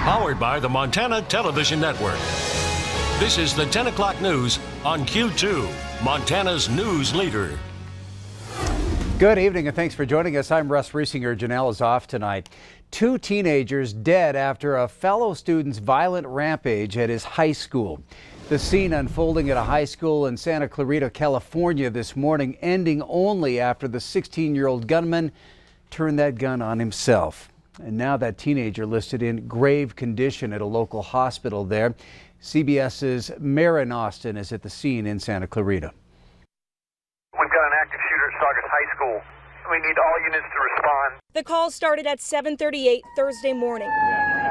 Powered by the Montana Television Network. This is the 10 o'clock news on Q2, Montana's news leader. Good evening and thanks for joining us. I'm Russ Riesinger. Janelle is off tonight. 2 teenagers dead after a fellow student's violent rampage at his high school. The scene unfolding at a high school in Santa Clarita, California this morning, ending only after the 16-year-old gunman turned that gun on himself. And now that teenager listed in grave condition at a local hospital there. CBS's Maren Austin is at the scene in Santa Clarita. We've got an active shooter at Saugus High School. We need all units to respond. The call started at 7:38 Thursday morning.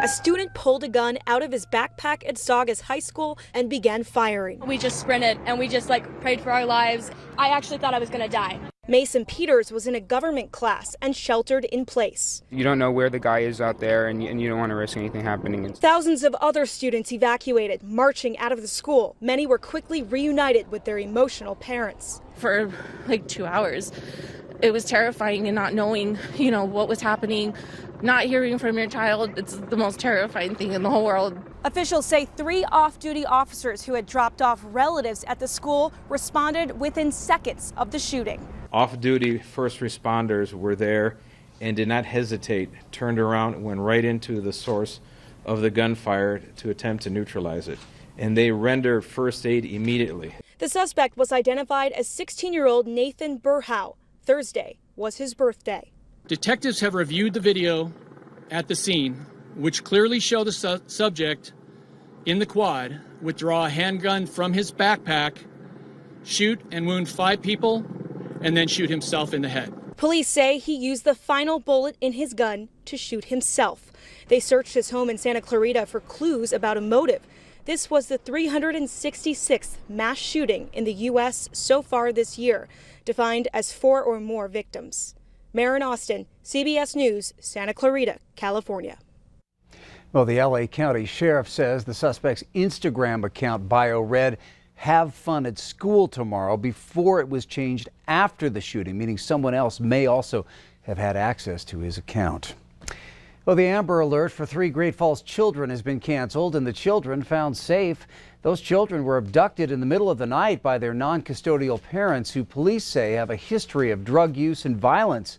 A student pulled a gun out of his backpack at Saugus High School and began firing. We just sprinted and we just prayed for our lives. I actually thought I was going to die. Mason Peters was in a government class and sheltered in place. You don't know where the guy is out there and you don't want to risk anything happening. Thousands of other students evacuated, marching out of the school. Many were quickly reunited with their emotional parents. For 2 hours, it was terrifying and not knowing, what was happening. Not hearing from your child, it's the most terrifying thing in the whole world. Officials say 3 off-duty officers who had dropped off relatives at the school responded within seconds of the shooting. Off-duty first responders were there and did not hesitate, turned around and went right into the source of the gunfire to attempt to neutralize it. And they rendered first aid immediately. The suspect was identified as 16-year-old Nathan Burhow. Thursday was his birthday. Detectives have reviewed the video at the scene, which clearly show the subject in the quad withdraw a handgun from his backpack, shoot and wound 5 people, and then shoot himself in the head. Police say he used the final bullet in his gun to shoot himself. They searched his home in Santa Clarita for clues about a motive. This was the 366th mass shooting in the U.S. so far this year, defined as 4 or more victims. Maren Austin, CBS News, Santa Clarita, California. Well, the L.A. County Sheriff says the suspect's Instagram account bio read, "Have fun at school tomorrow," before it was changed after the shooting, meaning someone else may also have had access to his account. Well, the Amber Alert for 3 Great Falls children has been canceled and the children found safe. Those children were abducted in the middle of the night by their non-custodial parents, who police say have a history of drug use and violence.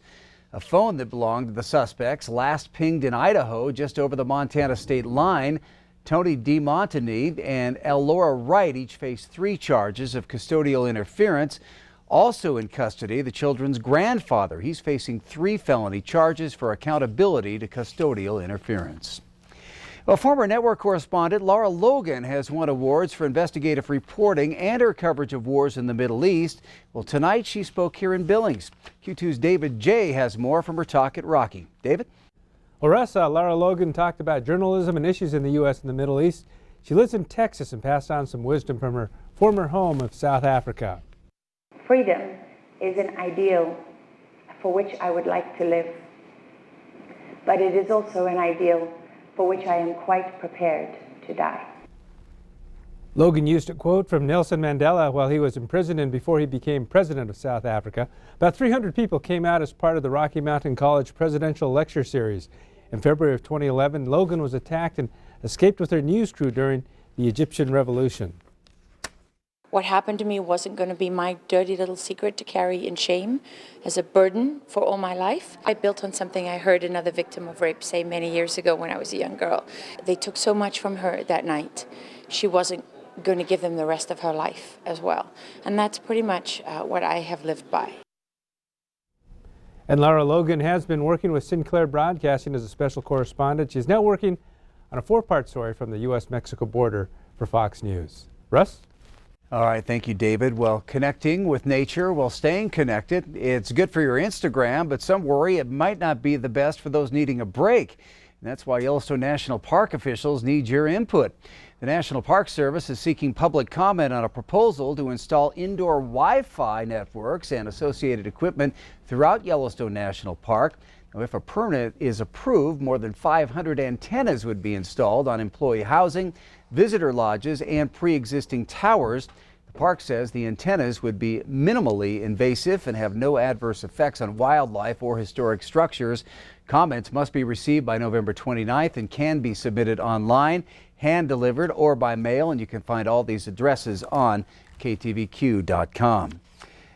A phone that belonged to the suspects last pinged in Idaho, just over the Montana state line. Tony DeMontigny and Elora Wright each face 3 charges of custodial interference. Also in custody, the children's grandfather. He's facing 3 felony charges for accountability to custodial interference. Well, former network correspondent Lara Logan has won awards for investigative reporting and her coverage of wars in the Middle East. Well, tonight she spoke here in Billings. Q2's David J. has more from her talk at Rocky. David? Well, Russ, Lara Logan talked about journalism and issues in the U.S. and the Middle East. She lives in Texas and passed on some wisdom from her former home of South Africa. Freedom is an ideal for which I would like to live, but it is also an ideal for which I am quite prepared to die. Logan used a quote from Nelson Mandela while he was imprisoned and before he became president of South Africa. About 300 people came out as part of the Rocky Mountain College Presidential Lecture Series. In February of 2011, Logan was attacked and escaped with her news crew during the Egyptian Revolution. What happened to me wasn't going to be my dirty little secret to carry in shame as a burden for all my life. I built on something I heard another victim of rape say many years ago when I was a young girl. They took so much from her that night. She wasn't going to give them the rest of her life as well. And that's pretty much what I have lived by. And Lara Logan has been working with Sinclair Broadcasting as a special correspondent. She's now working on a 4-part story from the U.S.-Mexico border for Fox News. Russ? All right, thank you, David. Well, connecting with nature while staying connected, it's good for your Instagram, but some worry it might not be the best for those needing a break. And that's why Yellowstone National Park officials need your input. The National Park Service is seeking public comment on a proposal to install indoor Wi-Fi networks and associated equipment throughout Yellowstone National Park. Now, if a permit is approved, more than 500 antennas would be installed on employee housing, visitor lodges, and pre-existing towers. The park says the antennas would be minimally invasive and have no adverse effects on wildlife or historic structures. Comments must be received by November 29th and can be submitted online, hand-delivered, or by mail, and you can find all these addresses on ktvq.com.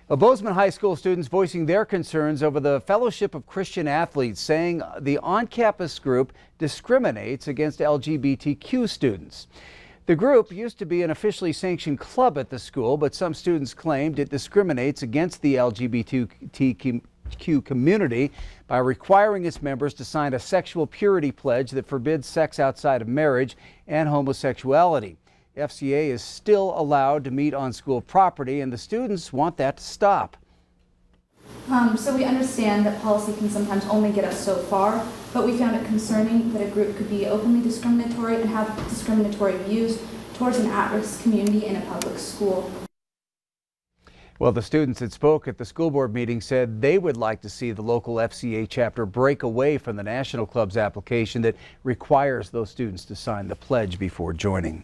Bozeman High School students voicing their concerns over the Fellowship of Christian Athletes, saying the on-campus group discriminates against LGBTQ students. The group used to be an officially sanctioned club at the school, but some students claimed it discriminates against the LGBTQ community by requiring its members to sign a sexual purity pledge that forbids sex outside of marriage and homosexuality. FCA is still allowed to meet on school property, and the students want that to stop. So we understand that policy can sometimes only get us so far, but we found it concerning that a group could be openly discriminatory and have discriminatory views towards an at-risk community in a public school. Well, the students that spoke at the school board meeting said they would like to see the local FCA chapter break away from the National Club's application that requires those students to sign the pledge before joining.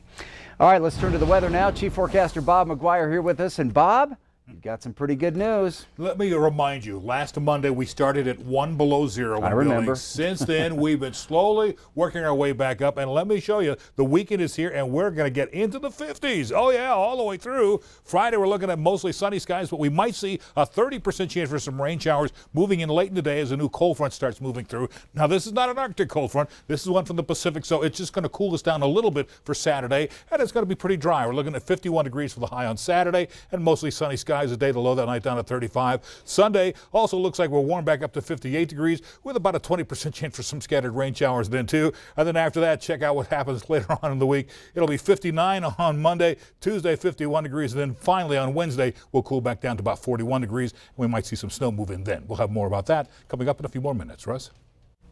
All right, let's turn to the weather now. Chief Forecaster Bob McGuire here with us. And Bob, you've got some pretty good news. Let me remind you, last Monday we started at 1 below zero. I remember. Since then, we've been slowly working our way back up. And let me show you, the weekend is here and we're going to get into the 50s. Oh, yeah, all the way through. Friday, we're looking at mostly sunny skies, but we might see a 30% chance for some rain showers moving in late in the day as a new cold front starts moving through. Now, this is not an Arctic cold front. This is one from the Pacific, so it's just going to cool us down a little bit for Saturday. And it's going to be pretty dry. We're looking at 51 degrees for the high on Saturday and mostly sunny skies today. The low that night down to 35. Sunday also looks like we're warm back up to 58 degrees with about a 20% chance for some scattered rain showers then too. And then after that, check out what happens later on in the week. It'll be 59 on Monday, Tuesday 51 degrees, and then finally on Wednesday we'll cool back down to about 41 degrees. We might see some snow move in then. We'll have more about that coming up in a few more minutes. Russ?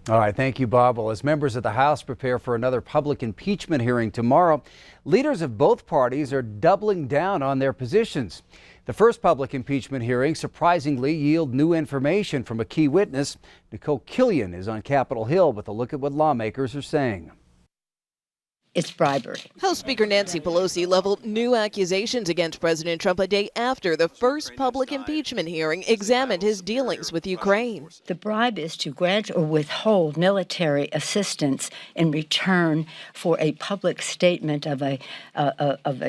All right, thank you, Bob. Well, as members of the House prepare for another public impeachment hearing tomorrow, leaders of both parties are doubling down on their positions. The first public impeachment hearing surprisingly yielded new information from a key witness. Nicole Killian is on Capitol Hill with a look at what lawmakers are saying. It's bribery. House Speaker Nancy Pelosi leveled new accusations against President Trump a day after the first public impeachment hearing examined his dealings with Ukraine. The bribe is to grant or withhold military assistance in return for a public statement of a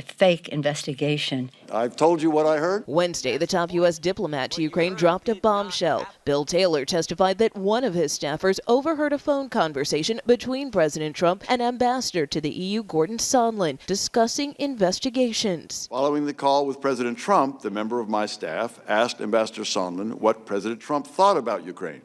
fake investigation. I've told you what I heard. Wednesday, the top U.S. diplomat to Ukraine dropped a bombshell. Bill Taylor testified that one of his staffers overheard a phone conversation between President Trump and Ambassador to the EU, Gordon Sondland, discussing investigations. Following the call with President Trump, the member of my staff asked Ambassador Sondland what President Trump thought about Ukraine.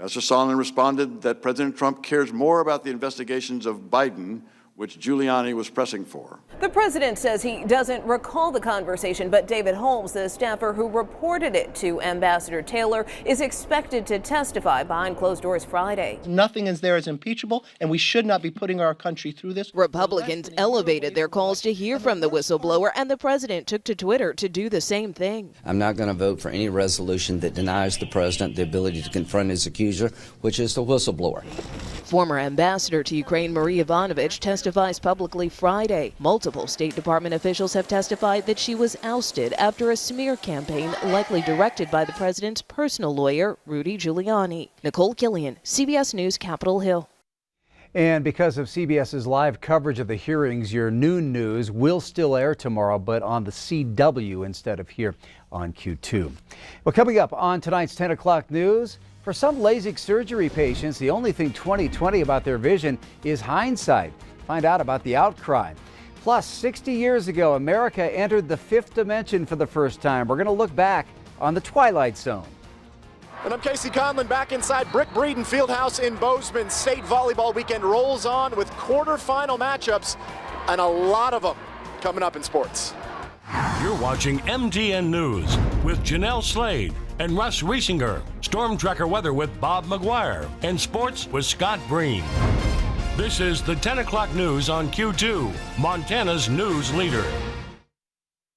Ambassador Sondland responded that President Trump cares more about the investigations of Biden, which Giuliani was pressing for. The president says he doesn't recall the conversation, but David Holmes, the staffer who reported it to Ambassador Taylor, is expected to testify behind closed doors Friday. Nothing is there is impeachable, and we should not be putting our country through this. Republicans elevated their calls to hear from the whistleblower, and the president took to Twitter to do the same thing. I'm not going to vote for any resolution that denies the president the ability to confront his accuser, which is the whistleblower. Former ambassador to Ukraine Marie Ivanovich testifies publicly Friday. Multiple State Department officials have testified that she was ousted after a smear campaign likely directed by the president's personal lawyer, Rudy Giuliani. Nicole Killian, CBS News, Capitol Hill. And because of CBS's live coverage of the hearings, your noon news will still air tomorrow, but on the CW instead of here on Q2. Well, coming up on tonight's 10 o'clock news, for some LASIK surgery patients, the only thing 20/20 about their vision is hindsight. Find out about the outcry. Plus, 60 years ago, America entered the fifth dimension for the first time. We're going to look back on the Twilight Zone. And I'm Casey Conlon back inside Brick Breeden Fieldhouse in Bozeman. State volleyball weekend rolls on with quarterfinal matchups, and a lot of them coming up in sports. You're watching MTN News with Janelle Slade and Russ Riesinger. Storm Tracker weather with Bob McGuire. And sports with Scott Breen. This is the 10 o'clock news on Q2, Montana's news leader.